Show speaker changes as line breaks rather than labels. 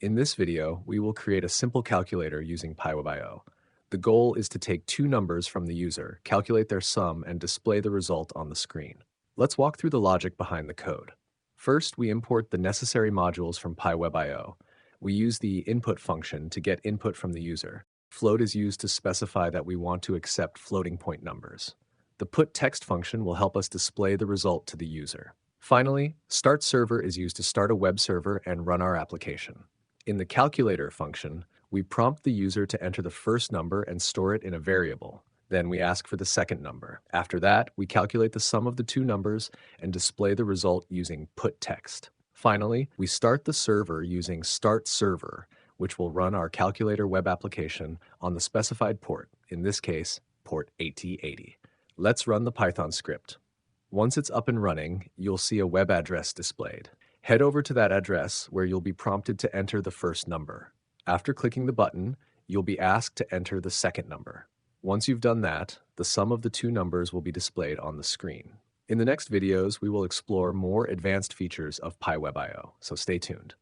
In this video, we will create a simple calculator using PyWebIO. The goal is to take two numbers from the user, calculate their sum, and display the result on the screen. Let's walk through the logic behind the code. First, we import the necessary modules from PyWebIO. We use the input function to get input from the user. Float is used to specify that we want to accept floating point numbers. The put text function will help us display the result to the user. Finally, start server is used to start a web server and run our application. In the calculator function, we prompt the user to enter the first number and store it in a variable. Then we ask for the second number. After that, we calculate the sum of the two numbers and display the result using put text. Finally, we start the server using start server, which will run our calculator web application on the specified port, in this case, port 8080. Let's run the Python script. Once it's up and running, you'll see a web address displayed. Head over to that address where you'll be prompted to enter the first number. After clicking the button, you'll be asked to enter the second number. Once you've done that, the sum of the two numbers will be displayed on the screen. In the next videos, we will explore more advanced features of PyWebIO, so stay tuned.